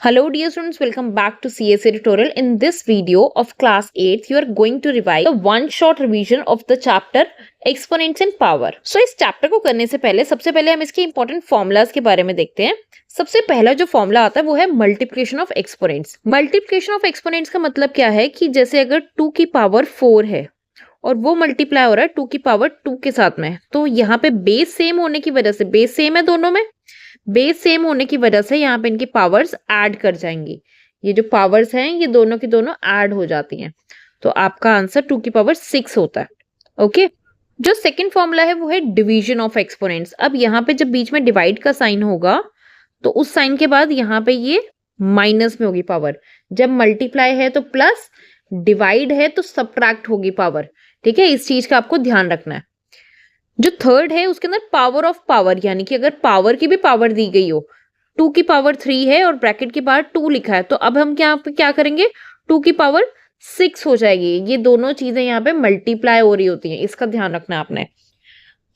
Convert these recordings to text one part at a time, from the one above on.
Hello dear students, welcome back to CSA tutorial. In this video of class 8th, you are going to revise the one shot revision of the chapter exponents and power. So इस chapter को करने से पहले सबसे पहले हम इसके important formulas के बारे में देखते हैं. सबसे पहला जो फॉर्मूला आता है वो है multiplication of exponents. Multiplication of exponents का मतलब क्या है कि जैसे अगर 2 की पावर 4 है और वो मल्टीप्लाई हो रहा है 2 की पावर 2 के साथ में, तो यहाँ पे बेस सेम होने की वजह से, बेस सेम है दोनों में, बेस सेम होने की वजह से यहाँ पे इनकी पावर्स ऐड कर जाएंगी. ये जो पावर्स हैं ये दोनों की दोनों ऐड हो जाती हैं, तो आपका आंसर 2 की पावर 6 होता है. ओके. जो सेकंड फॉर्मूला है वो है डिवीजन ऑफ एक्सपोनेंट्स. अब यहाँ पे जब बीच में डिवाइड का साइन होगा तो उस साइन के बाद यहाँ पे ये माइनस में होगी पावर. जब मल्टीप्लाई है तो प्लस, डिवाइड है तो सब्ट्रैक्ट होगी पावर. ठीक है, इस चीज का आपको ध्यान रखना है. जो थर्ड है उसके अंदर पावर ऑफ पावर, यानी कि अगर पावर की भी पावर दी गई हो, 2 की पावर 3 है और ब्रैकेट के बाहर 2 लिखा है, तो अब हम क्या करेंगे, 2 की पावर 6 हो जाएगी. ये दोनों चीजें यहाँ पे मल्टीप्लाई हो रही होती हैं, इसका ध्यान रखना आपने.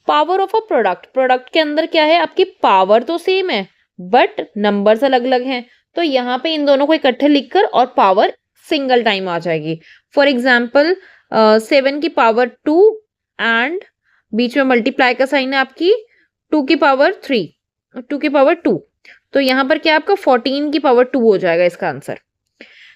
Power of a product, product के अंदर क्या है, आपकी पावर तो सेम है बट नंबर्स अलग अलग हैं, तो यहाँ पे इन दोनों को इकट्ठे लिखकर और पावर सिंगल टाइम आ जाएगी. फॉर एग्जाम्पल 7 की पावर 2 एंड बीच में मल्टीप्लाई का साइन है आपकी 2 की पावर 3, 2 की पावर 2, तो यहाँ पर क्या आपका 14 की पावर 2 हो जाएगा इसका answer.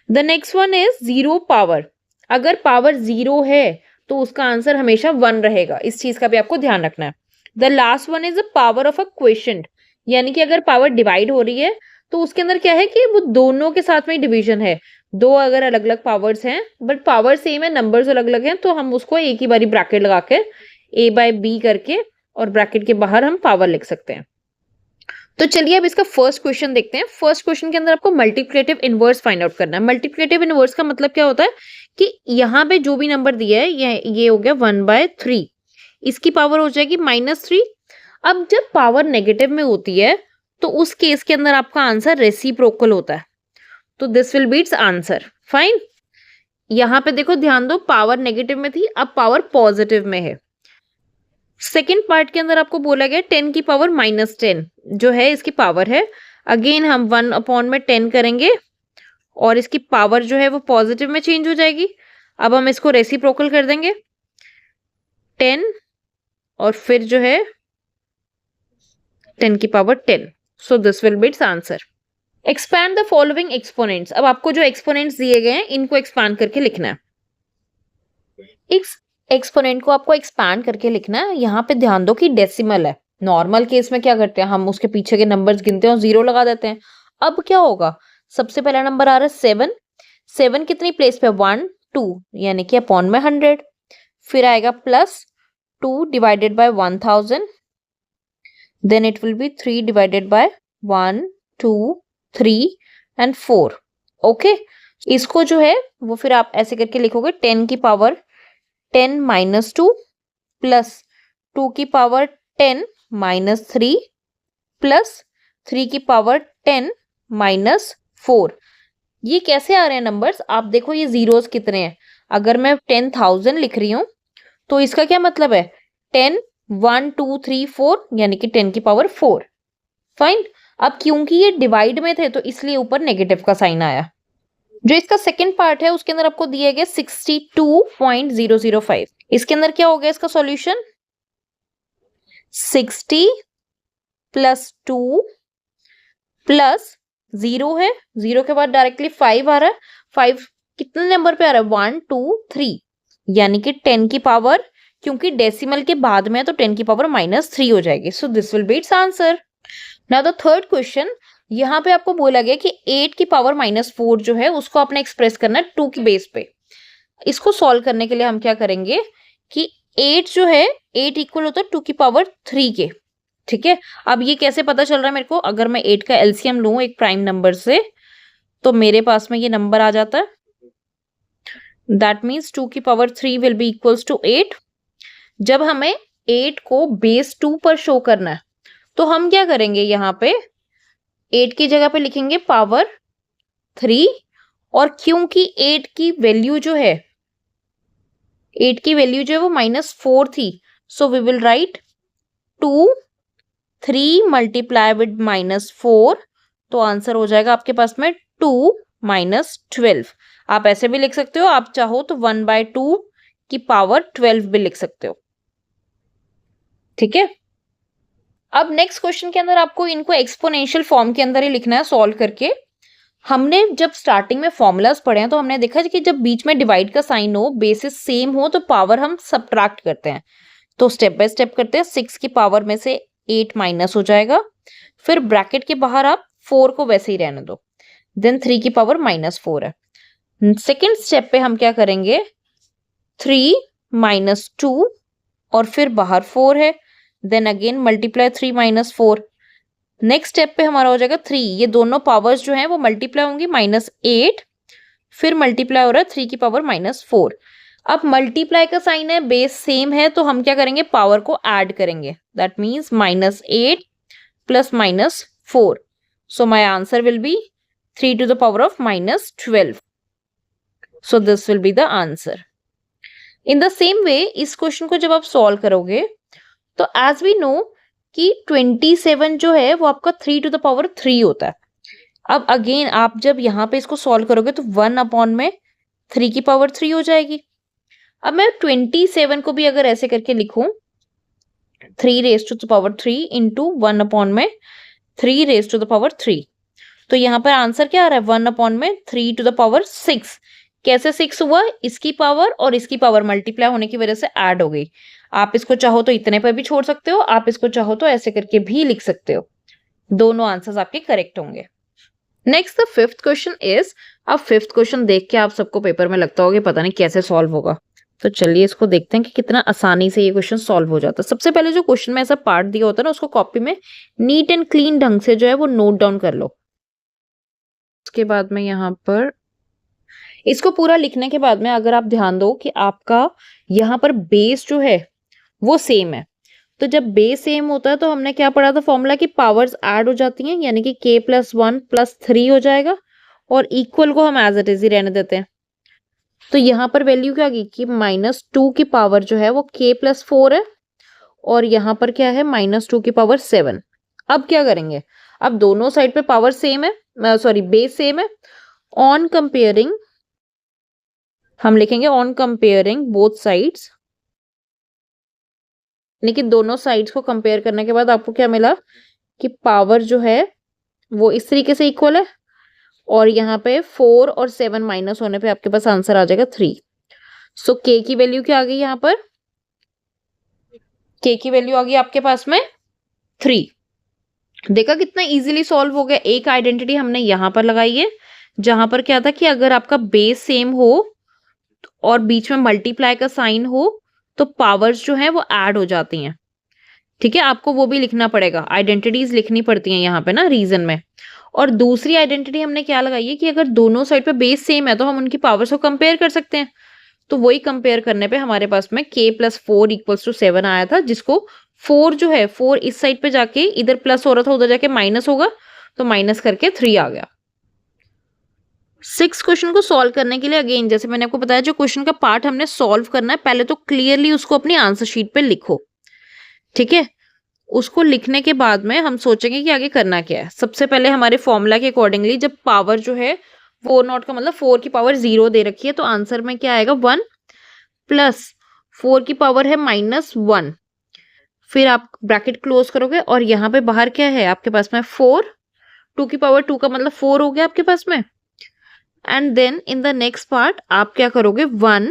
The next one is zero power. अगर पावर 0 है तो उसका आंसर हमेशा 1 रहेगा, इस चीज का भी आपको ध्यान रखना है. The last one is the power of a quotient, यानी कि अगर पावर डिवाइड हो रही है तो उसके अंदर क्या है कि वो दोनों के साथ में डिवीजन है. दो अगर अलग अलग पावर्स हैं बट पावर सेम है, नंबर्स अलग अलग हैं, तो हम उसको एक ही बारी ब्रैकेट लगा के a बाय b करके और ब्रैकेट के बाहर हम पावर लिख सकते हैं. तो चलिए अब इसका फर्स्ट क्वेश्चन देखते हैं. फर्स्ट क्वेश्चन के अंदर आपको मल्टीप्लिकेटिव इनवर्स फाइंड आउट करना है. मल्टीप्लिकेटिव इनवर्स का मतलब क्या होता है कि यहाँ पे जो भी नंबर दिया है ये हो गया 1/3, इसकी पावर हो जाएगी -3. अब जब पावर नेगेटिव में होती है तो उस केस के अंदर आपका आंसर रेसिप्रोकल होता है, तो this will be it's answer. Fine. यहाँ पे देखो ध्यान दो, पावर नेगेटिव में थी, अब पावर पॉजिटिव में है. सेकेंड पार्ट के अंदर आपको बोला गया 10 की पावर -10 जो है इसकी पावर है. अगेन हम 1/10 करेंगे और इसकी पावर जो है वो पॉजिटिव में चेंज हो जाएगी. अब हम इसको रेसिप्रोकल कर देंगे 10 और फिर जो है 10 की power 10. So this will be it's answer. Expand the following exponents. अब आपको जो एक्सपोनेंट्स दिए गए हैं इनको एक्सपैंड करके लिखना है. इस एक्सपोनेंट को आपको एक्सपैंड करके लिखना है. यहाँ पे ध्यान दो कि डेसिमल है. नॉर्मल केस में क्या करते हैं, हम उसके पीछे के नंबर्स गिनते हैं और 0 लगा देते हैं. अब क्या होगा, सबसे पहला नंबर आ रहा है 7. 7 कितनी प्लेस पे, 1 2, यानी कि अपॉन में 100. फिर आएगा plus 2 divided by 1000, then it will be 3 divided by 1 2 3 and 4. Okay. इसको जो है वो फिर आप ऐसे करके लिखोगे 10 की पावर 10 -2 प्लस 2 की पावर 10 -3 प्लस 3 की पावर 10 -4. ये कैसे आ रहे हैं नंबर्स, आप देखो ये जीरोस कितने हैं. अगर मैं 10,000 लिख रही हूं तो इसका क्या मतलब है, 10 1 2 3 4, यानी कि 10 की पावर 4. फाइन. अब क्योंकि ये डिवाइड में थे तो इसलिए ऊपर नेगेटिव का साइन आया. जो इसका सेकंड पार्ट है उसके अंदर आपको दिया गया 62.005. इसके अंदर क्या हो गया इसका सॉल्यूशन, 60 प्लस 2 प्लस 0 है, 0 के बाद डायरेक्टली 5 आ रहा है. 5 कितने नंबर पे आ रहा है, 1 2 3, यानी कि 10 की पावर, क्योंकि डेसिमल के बाद में है तो 10 की पावर -3 हो जाएगी. So this will be it's answer. Now the third question, यहाँ पे आपको बोला गया कि 8 की पावर -4 जो है उसको आपने एक्सप्रेस करना है 2 की बेस पे. इसको सॉल्व करने के लिए हम क्या करेंगे कि 8 जो है 8 इक्वल होता है 2 की पावर 3 के. ठीक है. अब ये कैसे पता चल रहा है मेरे को, अगर मैं 8 का एलसीएम लूं एक प्राइम नंबर से तो मेरे पास में ये नंबर आ जाता है. दैट मीन्स 2 की power 3 will be equals to 8. जब हमें 8 को बेस 2 पर शो करना है तो हम क्या करेंगे, यहाँ पे 8 की जगह पे लिखेंगे पावर 3, और क्योंकि 8 की वैल्यू जो है वो -4 थी, so we will write 2 3 multiply with -4 तो आंसर हो जाएगा आपके पास में 2 माइनस 12। आप ऐसे भी लिख सकते हो, आप चाहो तो 1/2 की पावर 12 भी लिख सकते हो। ठीक है, अब नेक्स्ट क्वेश्चन के अंदर आपको इनको एक्सपोनेंशियल फॉर्म के अंदर ही लिखना है सॉल्व करके। हमने जब स्टार्टिंग में फॉर्मूलाज पढ़े हैं तो हमने देखा कि जब बीच में डिवाइड का साइन हो, बेसिस सेम हो, तो पावर हम सब्ट्रैक्ट करते हैं। तो स्टेप बाय स्टेप करते हैं। 6 की पावर में से 8 माइनस हो जाएगा, फिर ब्रैकेट के बाहर आप 4 को वैसे ही रहने दो, देन 3 की पावर -4 है। सेकेंड स्टेप पे हम क्या करेंगे, 3 माइनस 2 और फिर बाहर 4 है, then again multiply 3 minus 4। Next step पे हमारा हो जाएगा 3, ये दोनों पावर्स जो हैं वो मल्टीप्लाई होंगी, -8 फिर मल्टीप्लाई हो रहा है 3 की पावर -4। अब मल्टीप्लाई का साइन है, बेस सेम है, तो हम क्या करेंगे, पावर को ऐड करेंगे। That means -8 plus -4, so my answer will be 3 to the power of -12. So this will be the answer. In the same way, इस क्वेश्चन को जब आप सॉल्व करोगे तो as we know कि 27 जो है वो आपका 3 to the power 3 होता है। अब अगेन आप जब यहाँ पे इसको सॉल्व करोगे तो 1 अपॉन में 3 की पावर 3 हो जाएगी। अब मैं 27 को भी अगर ऐसे करके लिखूं, 3 raised to the power 3 into 1 upon में 3 raised to the power 3, तो यहाँ पर आंसर क्या आ रहा है, 1 अपॉन में 3 to the power 6। कैसे 6 हुआ, इसकी पावर और इसकी पावर मल्टीप्लाई होने की वजह से ऐड हो गई। आप इसको चाहो तो इतने पर भी छोड़ सकते हो, आप इसको चाहो तो ऐसे करके भी लिख सकते हो। दोनों आंसर्स आपके करेक्ट होंगे। Next the fifth question is, अब फिफ्थ क्वेश्चन देख के आप सबको पेपर में लगता होगा पता नहीं कैसे सॉल्व होगा, तो चलिए इसको देखते हैं कि कितना आसानी से ये क्वेश्चन सॉल्व हो जाता है। सबसे पहले जो क्वेश्चन में ऐसा पार्ट दिया होता है ना, उसको कॉपी में नीट एंड क्लीन ढंग से जो है वो नोट डाउन कर लो। उसके बाद में यहाँ पर इसको पूरा लिखने के बाद में अगर आप ध्यान दो कि आपका यहाँ पर बेस जो है वो सेम है, तो जब बेस सेम होता है तो हमने क्या पढ़ा था फॉर्मूला की पावर्स ऐड हो जाती हैं, यानी कि k+1 + 3 हो जाएगा और इक्वल को हम एज इट इज ही रहने देते हैं। तो यहाँ पर वैल्यू क्या आ गई कि -2 की पावर जो है वो k+4 है और यहाँ पर क्या है -2 की पावर 7। अब क्या करेंगे, अब दोनों साइड पे पावर सेम है, सॉरी बेस सेम है। ऑन कंपेयरिंग हम लिखेंगे ऑन कंपेयरिंग बोथ साइड्स, यानी कि दोनों साइड्स को कंपेयर करने के बाद आपको क्या मिला कि पावर जो है वो इस तरीके से इक्वल है और यहाँ पे 4 और 7 माइनस होने पे आपके पास आंसर आ जाएगा 3। सो k की वैल्यू क्या आ गई, यहाँ पर k की वैल्यू आ गई आपके पास में 3। देखा कितना इजीली सॉल्व हो गया। एक आइडेंटिटी हमने यहाँ पर लगाई है जहां पर क्या था कि अगर आपका बेस सेम हो और बीच में मल्टीप्लाई का साइन हो तो पावर्स जो है वो ऐड हो जाती हैं। ठीक है, आपको वो भी लिखना पड़ेगा, आइडेंटिटीज लिखनी पड़ती हैं यहाँ पे ना रीजन में। और दूसरी आइडेंटिटी हमने क्या लगाई है कि अगर दोनों साइड पे बेस सेम है तो हम उनकी पावर्स को कंपेयर कर सकते हैं। तो वही कंपेयर करने पे हमारे पास में k+4 = 7 आया था, जिसको 4 जो है 4 इस साइड पे जाके इधर प्लस हो रहा था, उधर जाके माइनस होगा, तो माइनस करके 3 आ गया। 6 क्वेश्चन को सॉल्व करने के लिए अगेन जैसे मैंने आपको बताया, जो क्वेश्चन का पार्ट हमने सॉल्व करना है पहले तो क्लियरली उसको अपनी आंसर शीट पे लिखो। ठीक है, उसको लिखने के बाद में हम सोचेंगे कि आगे करना क्या है। सबसे पहले हमारे फॉर्मूला के अकॉर्डिंगली जब पावर जो है 4 का मतलब 4 की पावर 0 दे रखी है, तो आंसर में क्या आएगा 1 प्लस 4 की पावर है -1, फिर आप ब्रैकेट क्लोज करोगे और यहाँ पे बाहर क्या है आपके पास में 4, 2 की पावर 2 का मतलब 4 हो गया आपके पास में। And then in the next part आप क्या करोगे 1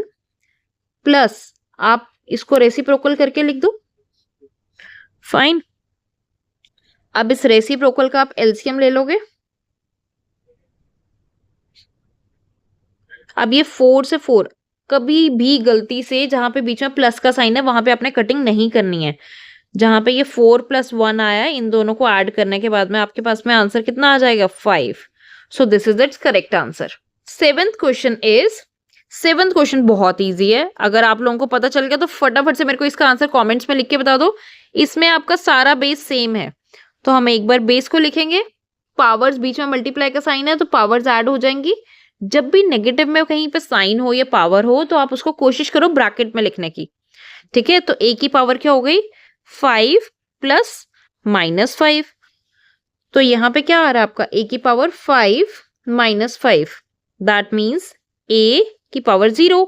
प्लस आप इसको रेसिप्रोकल करके लिख दो। फाइन, अब इस रेसिप्रोकल का आप एलसीएम ले लोगे। अब ये 4 से 4 कभी भी गलती से जहां पे बीच में प्लस का साइन है वहां पे आपने कटिंग नहीं करनी है। जहां पे ये 4 + 1 आया है, इन दोनों को ऐड करने के बाद में आपके पास में आंसर कितना आ जाएगा 5। So this is that's correct answer. Seventh question बहुत इजी है। अगर आप लोगों को पता चल गया तो फटाफट से मेरे को इसका आंसर कमेंट्स में लिख के बता दो। इसमें आपका सारा बेस सेम है, तो हम एक बार बेस को लिखेंगे, पावर्स बीच में मल्टीप्लाई का साइन है तो पावर्स ऐड हो जाएंगी। जब भी नेगेटिव में कहीं पे साइन हो या पावर हो तो आप उसको कोशिश करो ब्रैकेट में लिखने की। ठीक है, तो a की पावर क्या हो गई 5 प्लस -5, तो यहाँ पे क्या आ रहा है आपका a की power 5 minus 5, that means a की पावर 0।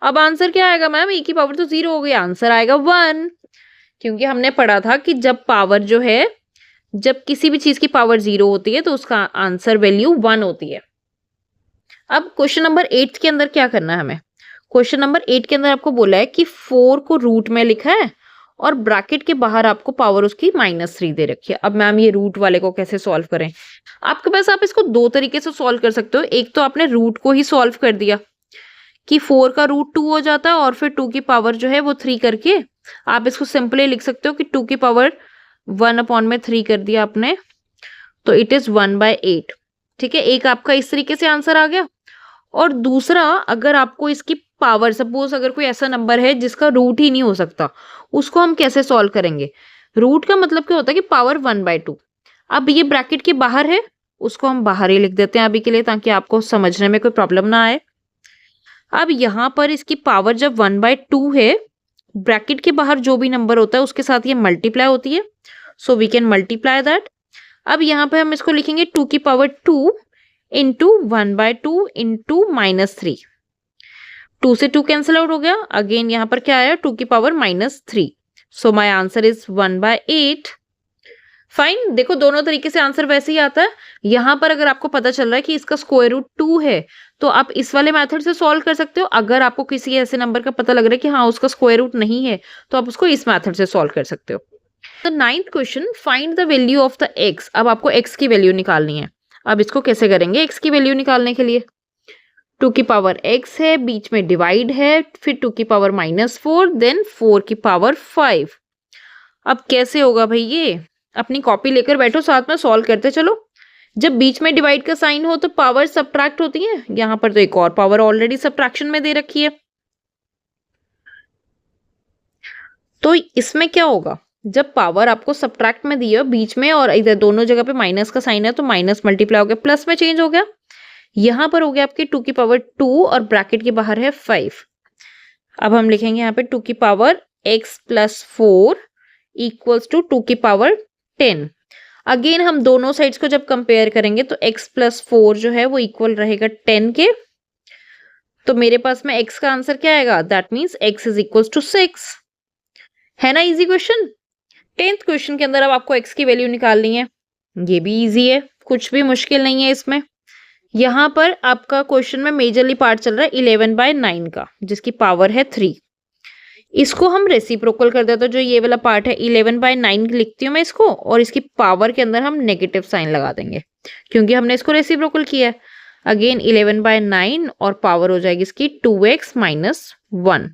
अब आंसर क्या आएगा मैम, a की पावर तो 0 हो गई, आंसर आएगा 1, क्योंकि हमने पढ़ा था कि जब पावर जो है, जब किसी भी चीज की पावर 0 होती है तो उसका आंसर वैल्यू 1 होती है। अब क्वेश्चन नंबर 8 के अंदर क्या करना है हमें, क्वेश्चन नंबर 8 के अंदर आपको बोला है कि 4 को रूट में लिखा है और ब्रैकेट के बाहर आपको पावर उसकी -3 दे रखी है। अब मैम ये रूट वाले को कैसे सॉल्व करें, आपके पास आप इसको दो तरीके से सॉल्व कर सकते हो। एक तो आपने रूट को ही सॉल्व कर दिया कि 4 का रूट 2 हो जाता है और फिर 2 की पावर जो है वो 3 करके आप इसको सिंपली लिख सकते हो कि 2 की पावर 1/3 कर दिया आपने, तो इट इज 1/8। ठीक है, एक आपका इस तरीके से आंसर आ गया। और दूसरा, अगर आपको इसकी पावर, सपोज अगर कोई ऐसा नंबर है जिसका रूट ही नहीं हो सकता, उसको हम कैसे सॉल्व करेंगे। रूट का मतलब क्या होता है कि पावर 1/2। अब ये ब्रैकेट के बाहर है, उसको हम बाहर ही लिख देते हैं अभी के लिए, ताकि आपको समझने में कोई प्रॉब्लम ना आए। अब यहाँ पर इसकी पावर जब 1/2 है, ब्रैकेट के बाहर जो भी नंबर होता है उसके साथ ये मल्टीप्लाई होती है, so we can multiply that. अब यहाँ पे हम इसको लिखेंगे 2 की पावर 2 इंटू 1/2 इंटू -3। 2 से 2 कैंसिल आउट हो गया, अगेन यहाँ पर क्या आया, 2 की power -3, so my answer is 1/8। Fine, देखो दोनों तरीके से आंसर वैसे ही आता है। यहाँ पर अगर आपको पता चल रहा है कि इसका स्क्वायर रूट 2 है, तो आप इस वाले मेथड से सॉल्व कर सकते हो। अगर आपको किसी ऐसे नंबर का पता लग रहा है कि हाँ उसका स्क्वायर रूट नहीं है, तो आप उसको इस मेथड से सॉल्व कर सकते हो। The 9th question, find the value of the x. अब आपको एक्स की वैल्यू निकालनी है। अब इसको कैसे करेंगे, एक्स की वैल्यू निकालने के लिए 2 की पावर x है, बीच में डिवाइड है, फिर 2 की पावर -4, देन 4 की पावर 5। अब कैसे होगा भाई, ये अपनी कॉपी लेकर बैठो, साथ में सॉल्व करते चलो। जब बीच में डिवाइड का साइन हो तो पावर सब्ट्रैक्ट होती है, यहाँ पर तो एक और पावर ऑलरेडी सब्ट्रैक्शन में दे रखी है। तो इसमें क्या होगा, जब पावर आपको सब्ट्रैक्ट में दी है बीच में और इधर दोनों जगह पे माइनस का साइन है, तो माइनस मल्टीप्लाई हो गया, प्लस में चेंज हो गया। यहाँ पर हो गया आपके 2 की पावर 2 और ब्रैकेट के बाहर है 5। अब हम लिखेंगे यहाँ पे 2 की power x plus 4 equals to 2 की पावर 10। अगेन हम दोनों साइड्स को जब कंपेयर करेंगे तो x प्लस 4 जो है वो इक्वल रहेगा 10 के। तो मेरे पास में x का आंसर क्या आएगा, that means x is equals to 6। है ना इजी क्वेश्चन। 10th क्वेश्चन के अंदर अब आपको x की वैल्यू निकालनी है, ये भी इजी है, कुछ भी मुश्किल नहीं है इसमें। यहाँ पर आपका क्वेश्चन में मेजरली पार्ट चल रहा है 11/9 का, जिसकी पावर है 3। इसको हम रेसिप्रोकल कर देते हैं, जो ये वाला पार्ट है 11/9 लिखती हूँ मैं इसको, और इसकी पावर के अंदर हम नेगेटिव साइन लगा देंगे क्योंकि हमने इसको रेसिप्रोकल किया है। अगेन 11/9 और पावर हो जाएगी इसकी 2x - 1।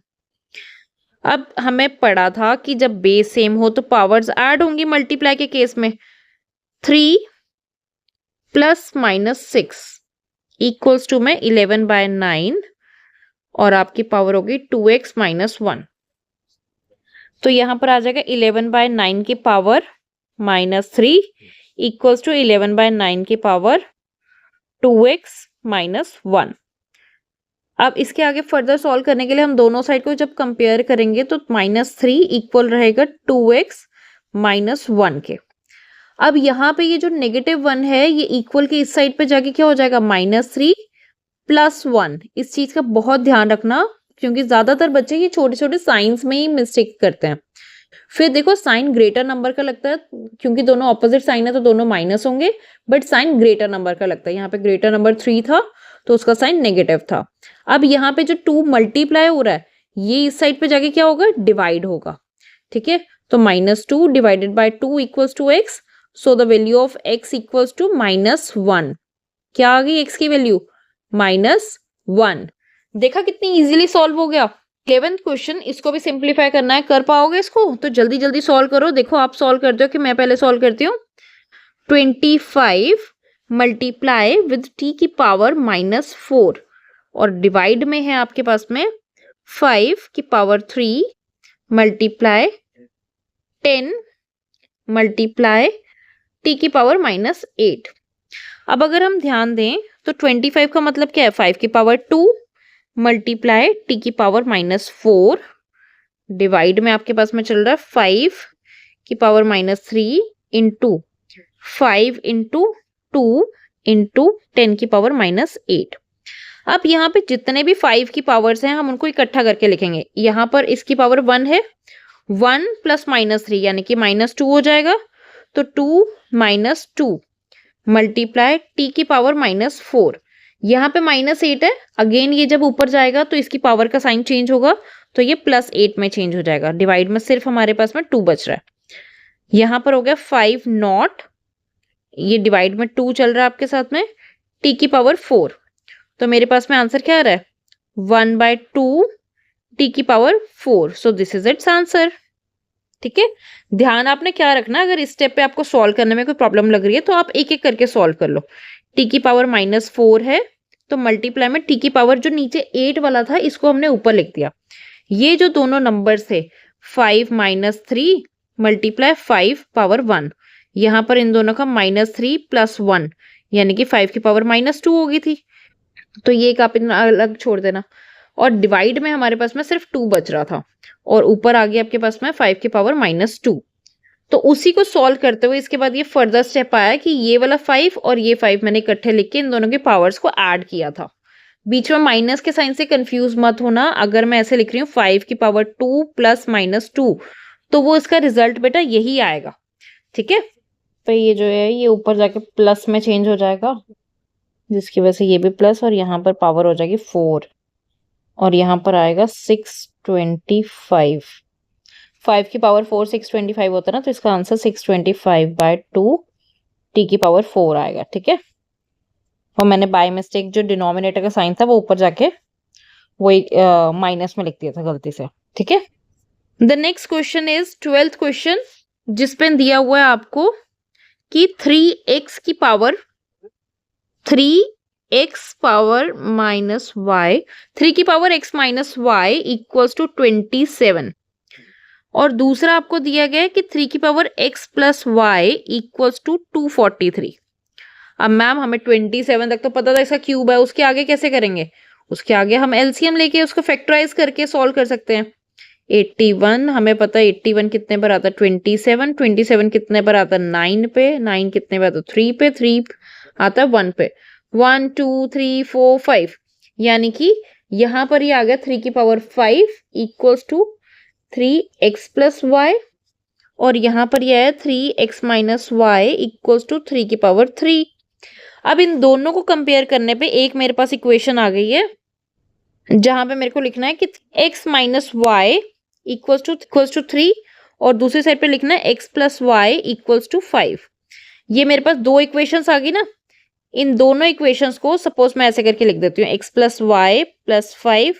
अब हमें पढ़ा था कि जब बेस सेम हो तो पावर्स ऐड होंगी मल्टीप्लाई के केस में। 3 प्लस -6 इक्वल्स टू में 11/9 और आपकी पावर होगी 2x - 1। तो यहाँ पर आ जाएगा 11/9 की पावर -3 इक्वल्स टू 11/9 की पावर 2x - 1। अब इसके आगे फर्दर सॉल्व करने के लिए हम दोनों साइड को जब कंपेयर करेंगे तो -3 इक्वल रहेगा 2x - 1 के। अब यहाँ पे ये जो -1 है ये इक्वल के इस साइड पे जाके क्या हो जाएगा, -3 + 1। इस चीज का बहुत ध्यान रखना क्योंकि ज्यादातर बच्चे ये छोटे छोटे साइंस में ही मिस्टेक करते हैं। फिर देखो साइन ग्रेटर नंबर का लगता है, क्योंकि दोनों ऑपोजिट साइन है तो दोनों माइनस होंगे, बट साइन ग्रेटर नंबर का लगता है। यहाँ पे ग्रेटर नंबर 3 था तो उसका साइन नेगेटिव था। अब यहाँ पे जो 2 मल्टीप्लाई हो रहा है ये इस साइड पे जाके क्या होगा, डिवाइड होगा। ठीक है, तो -2 divided by 2 equals to x, so the value of x equals to -1। क्या आ गई x की वैल्यू, -1। देखा कितनी इजीली सॉल्व हो गया। 11th क्वेश्चन, इसको भी सिंप्लीफाई करना है, कर पाओगे इसको तो जल्दी जल्दी सॉल्व करो। देखो आप सॉल्व करते हो कि मैं पहले सॉल्व करती हूँ। 25 मल्टीप्लाई विद t की पावर -4 और डिवाइड में है आपके पास में 5 की पावर 3 मल्टीप्लाई 10 मल्टीप्लाई t की पावर -8। अब अगर हम ध्यान दें तो 25 का मतलब क्या है, 5 की पावर 2 मल्टीप्लाई t की पावर -4 डिवाइड में आपके पास में चल रहा है 5 की पावर -3 इंटू 5 इंटू 2 इंटू 10 की पावर -8। अब यहाँ पे जितने भी 5 की पावर्स हैं हम उनको इकट्ठा करके लिखेंगे। यहाँ पर इसकी पावर 1 है, 1 प्लस -3 यानी कि -2 हो जाएगा। तो 2 - 2 मल्टीप्लाई टी की पावर -4। यहाँ पे -8 है, अगेन ये जब ऊपर जाएगा तो इसकी पावर का साइन चेंज होगा, तो ये +8 में चेंज हो जाएगा। डिवाइड में सिर्फ हमारे पास में 2 बच रहा है। यहाँ पर हो गया 5 नॉट, ये डिवाइड में 2 चल रहा है आपके साथ में, टी की पावर 4। तो मेरे पास में आंसर क्या आ रहा है, 1/2 टी की power 4। So this is it's answer. ठीक है, ध्यान आपने क्या रखना, अगर इस स्टेप पे आपको सॉल्व करने में कोई प्रॉब्लम लग रही है तो आप एक एक करके सॉल्व कर लो। टी की पावर -4 है, तो मल्टीप्लाई में टी की पावर जो नीचे 8 वाला था इसको हमने ऊपर लिख दिया। ये जो दोनों नंबर्स थे 5 - 3 मल्टीप्लाई 5 पावर 1, यहाँ पर इन दोनों का -3 + 1 यानी कि 5 की पावर -2 हो गई थी, तो ये एक आप अलग छोड़ देना। और डिवाइड में हमारे पास में सिर्फ 2 बच रहा था, और ऊपर आ गया आपके पास में 5 की पावर -2। तो उसी को सॉल्व करते हुए इसके बाद ये फर्दर स्टेप आया कि ये वाला 5 और ये 5 मैंने इकट्ठे लिख के इन दोनों के पावर्स को ऐड किया था। बीच में माइनस के साइन से कंफ्यूज मत होना। अगर मैं ऐसे लिख रही हूँ 5 की पावर 2 प्लस -2, तो वो इसका रिजल्ट बेटा यही आएगा। ठीक है, तो ये जो है ये ऊपर जाके प्लस में चेंज हो जाएगा, जिसकी वजह से ये भी प्लस, और यहाँ पर पावर हो जाएगी 4, और यहाँ पर आएगा 625। 5 की पावर 4 625 होता है ना, तो इसका आंसर 625/2 टी की पावर 4 आएगा। ठीक है, और मैंने बाय मिस्टेक जो डिनोमिनेटर का साइन था वो ऊपर जाके वो माइनस में लिख दिया था गलती से। ठीक है, the next question is 12th question, जिसपे दिया हुआ है आपको कि 3x की पावर 3x पावर -y 3 की power x - y equals to 27, और दूसरा आपको दिया गया है कि 3 की power x + y equals to 243। अब मैम हमें 27 तक तो पता था इसका क्यूब है, उसके आगे कैसे करेंगे? उसके आगे हम एलसीएम लेके उसको फैक्टराइज करके सॉल्व कर सकते हैं। 81 हमें पता है 81 कितने पर आता है 27, 27 कितने पर आता है 9 पे, 9 कितने पर आता है 3 पे, 3 आता है 1 पे, 1 2 3 4 5, यानी कि यहाँ पर ये आ गया 3 की power 5 equals to 3x + y, और यहाँ पर यह है 3x - y इक्वल्स टू 3 की पावर 3। अब इन दोनों को कंपेयर करने पे एक मेरे पास इक्वेशन आ गई है जहां पे मेरे को लिखना है कि x - y इक्वल्स टू 3, और दूसरी साइड पे लिखना है x + y इक्वल्स टू 5। ये मेरे पास दो इक्वेशंस आ गई ना, इन दोनों इक्वेशंस को सपोज मैं ऐसे करके लिख देती हूँ, x + y + 5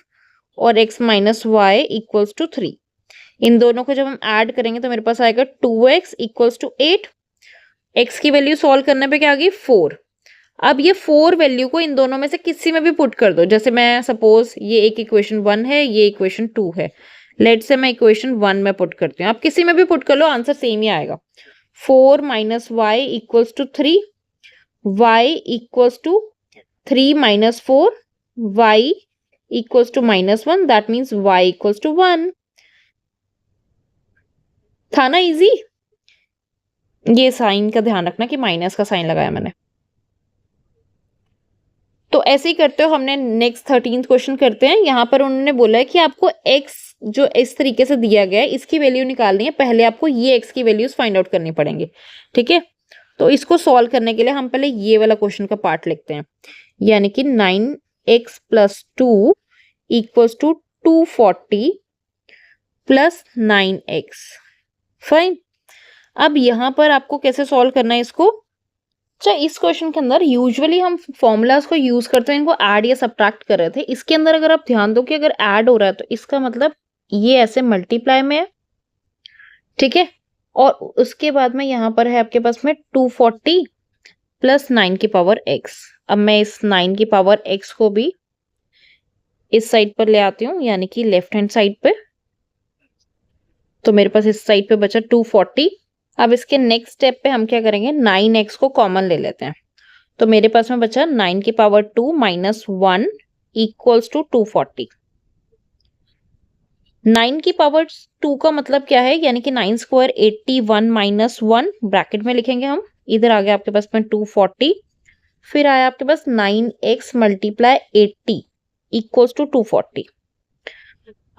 और x - y इक्वल्स टू 3। इन दोनों को जब हम ऐड करेंगे तो मेरे पास आएगा 2x इक्वल्स टू 8। x की वैल्यू सॉल्व करने पे क्या आ गई 4। अब ये 4 वैल्यू को इन दोनों में से किसी में भी पुट कर दो। जैसे मैं सपोज ये एक इक्वेशन 1 है, ये इक्वेशन 2 है, लेट से मैं इक्वेशन 1 में पुट करती हूँ। आप किसी में भी पुट कर लो, आंसर सेम ही आएगा। 4 - y equals to 3, y equals to 3 - 4, y equals to -1, that means y equals to 1। था ना इजी? ये साइन का ध्यान रखना कि माइनस का साइन लगाया मैंने। तो ऐसे ही करते हो, हमने नेक्स्ट 13th क्वेश्चन करते हैं। यहाँ पर उन्होंने बोला है कि आपको x जो इस तरीके से दिया गया है इसकी वैल्यू निकालनी है। पहले आपको ये x की वैल्यूज फाइंड आउट करनी पड़ेंगी। ठीक है, तो इसको सॉल्व करने के लिए हम पहले ये वाला क्वेश्चन का पार्ट लिखते हैं, यानी कि 9x + 2 equals to 240 + 9x। Fine, अब यहाँ पर आपको कैसे सॉल्व करना है इसको। अच्छा, इस क्वेश्चन के अंदर यूजुअली हम फॉर्मूलाज को यूज करते हैं, इनको ऐड या सब्ट्रैक्ट कर रहे थे। इसके अंदर अगर आप ध्यान दो कि अगर ऐड हो रहा है तो इसका मतलब ये ऐसे मल्टीप्लाई में है। ठीक है, और उसके बाद में यहाँ पर है आपके पास में 240 + 9 की पावर x। अब मैं इस 9 की पावर x को भी इस साइड पर ले आती हूँ, यानी कि लेफ्ट हैंड साइड पे। तो मेरे पास इस साइड पे बचा 240। अब इसके नेक्स्ट स्टेप पे हम क्या करेंगे, 9x को कॉमन ले लेते हैं। तो मेरे पास में बचा 9 की पावर 2 - 1 इक्वल्स टू 240। 9 की पावर 2 का मतलब क्या है, यानी कि 9 स्क्वायर 81 - 1 ब्रैकेट में लिखेंगे हम, इधर आ गया आपके पास में 240, फिर आया आपके पास 9x मल्टीप्लाई 80 इक्वल्स टू 240।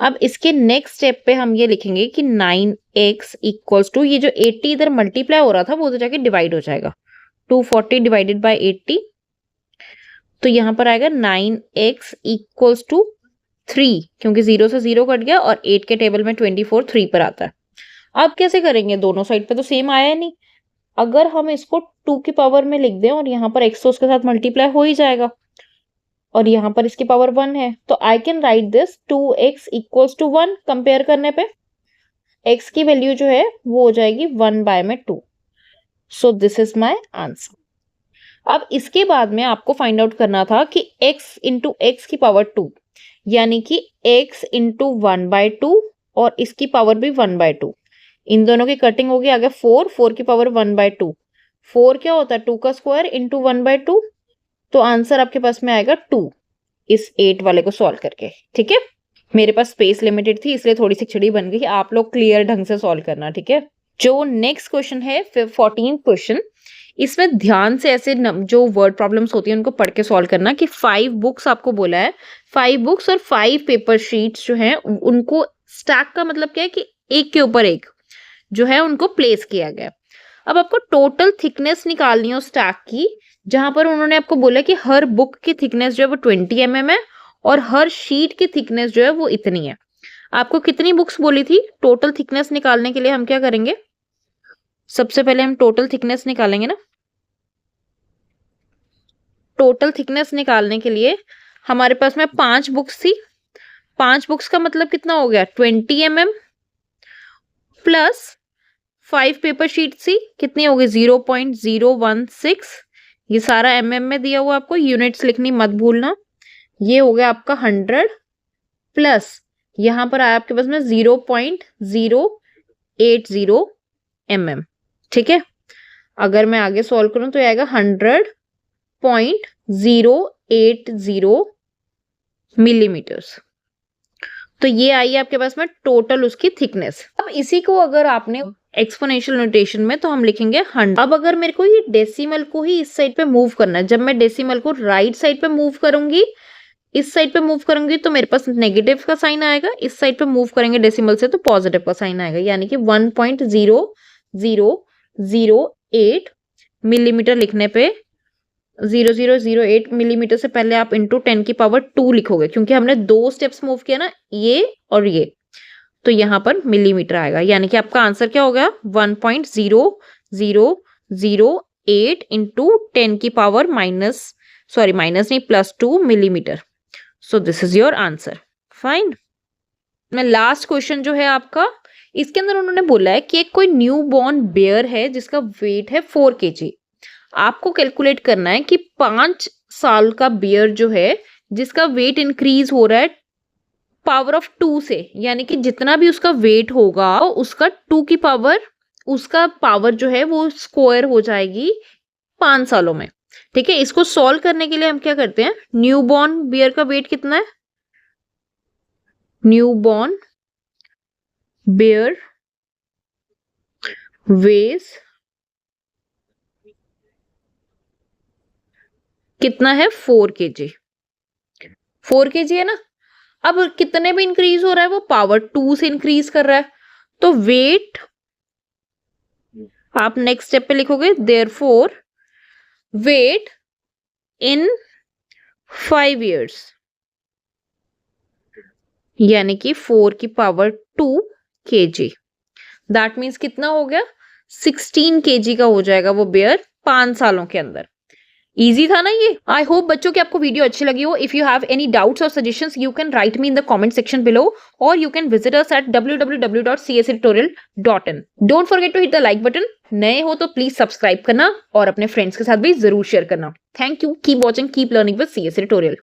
अब इसके नेक्स्ट स्टेप पे हम ये लिखेंगे कि 9x इक्वल्स टू, ये जो 80 इधर मल्टीप्लाई हो रहा था वो तो जाके डिवाइड हो जाएगा, 240 डिवाइडेड बाय 80, तो यहाँ पर आएगा 9x इक्वल्स टू 3, क्योंकि 0 से 0 कट गया और 8 के टेबल में 24 3 पर आता है। अब कैसे करेंगे, दोनों साइड पे तो सेम आया नहीं, अगर हम इसको 2 की पावर में लिख दें और यहाँ पर x तो उसके साथ मल्टीप्लाई हो ही जाएगा और यहाँ पर इसकी पावर 1 है, तो I can write this 2x equals to 1। Compare करने पे x की वैल्यू जो है वो हो जाएगी 1 बाय में 2। So this is my answer. अब इसके बाद में आपको फाइंड आउट करना था कि x इंटू एक्स की पावर 2, यानी कि x इंटू 1 बाय 2 और इसकी पावर भी 1 बाय 2, इन दोनों की कटिंग होगी, आगे 4 की पावर 1 बाय 2, 4 क्या होता है 2 का स्क्वायर इंटू 1 बाय 2, तो आंसर आपके पास में आएगा 2 इस 8 वाले को सॉल्व करके। ठीक है, मेरे पास स्पेस लिमिटेड थी इसलिए थोड़ी सी खिचड़ी बन गई, आप लोग क्लियर ढंग से सॉल्व करना। ठीक है, जो नेक्स्ट क्वेश्चन है 14th क्वेश्चन, इसमें ध्यान से ऐसे जो वर्ड प्रॉब्लम्स होती है उनको पढ़ के सॉल्व करना कि 5 बुक्स आपको बोला है, 5 बुक्स और 5 पेपर शीट्स जो हैं उनको स्टैक का मतलब क्या है कि एक के ऊपर एक जो है उनको प्लेस किया गया। अब आपको टोटल थिकनेस निकालनी है उस स्टैक की, जहां पर उन्होंने आपको बोला कि हर बुक की थिकनेस जो है वो 20 mm है और हर शीट की थिकनेस जो है वो इतनी है। आपको कितनी बुक्स बोली थी? टोटल थिकनेस निकालने के लिए हम क्या करेंगे, सबसे पहले हम टोटल थिकनेस निकालेंगे ना। टोटल थिकनेस निकालने के लिए हमारे पास में 5 बुक्स थी, 5 बुक्स का मतलब कितना हो गया 20 mm प्लस 5 पेपर शीट थी, कितनी हो गई 0.016, ये सारा mm में दिया हुआ, आपको यूनिट्स लिखनी मत भूलना। ये हो गया आपका 100 प्लस यहाँ पर आया आपके पास में 0.080 mm। ठीक है, अगर मैं आगे सॉल्व करूं तो आएगा 100.080 मिलीमीटर्स। तो ये आई है आपके पास में टोटल उसकी थिकनेस। अब इसी को अगर आपने एक्सपोनेंशियल नोटेशन में तो हम लिखेंगे 100। अब अगर मेरे को ये डेसिमल को ही इस साइड पे मूव करना है, जब मैं डेसिमल को राइट साइड पे मूव करूंगी, इस साइड पे मूव करूंगी तो मेरे पास नेगेटिव का साइन आएगा, इस साइड पे मूव करेंगे डेसिमल से तो पॉजिटिव का साइन आएगा, यानी कि 1.0008 मिलीमीटर लिखने पे 0008 मिलीमीटर से पहले आप इंटू 10 की पावर 2 लिखोगे, क्योंकि हमने 2 स्टेप्स मूव किया ना, ये और ये, तो यहाँ पर मिलीमीटर आएगा, यानी कि आपका आंसर क्या हो गया 1.0008 इंटू 10 की पावर माइनस नहीं +2 millimetre. So this is your answer. Fine. मैं लास्ट क्वेश्चन जो है आपका, इसके अंदर उन्होंने बोला है कि एक कोई न्यू बॉर्न बेयर है जिसका वेट है 4 kg। आपको कैलकुलेट करना है कि 5 साल का बियर जो है जिसका वेट इंक्रीज हो रहा है पावर ऑफ 2 से, यानी कि जितना भी उसका वेट होगा उसका 2 की पावर, उसका पावर जो है वो स्क्वायर हो जाएगी 5 सालों में। ठीक है, इसको सॉल्व करने के लिए हम क्या करते हैं, न्यू बॉर्न बियर का वेट कितना है, न्यू बॉर्न बियर वेज कितना है 4 kg, 4 kg है ना। अब कितने भी इंक्रीज हो रहा है वो पावर 2 से इंक्रीज कर रहा है, तो वेट आप नेक्स्ट स्टेप पे लिखोगे देयरफॉर वेट इन 5 years, यानी कि 4 की पावर 2 kg, दैट मीन्स कितना हो गया 16 kg का हो जाएगा वो बेयर 5 सालों के अंदर। इजी था ना ये। आई होप बच्चों की आपको वीडियो अच्छी लगी हो। If you have any doubts और suggestions you can write me in the comment section below और you can visit us at www.csatutorial.in। Don't forget to hit the like button. नए हो तो प्लीज सब्सक्राइब करना और अपने फ्रेंड्स के साथ भी जरूर शेयर करना। Thank you, keep watching, keep learning with CS Tutorial।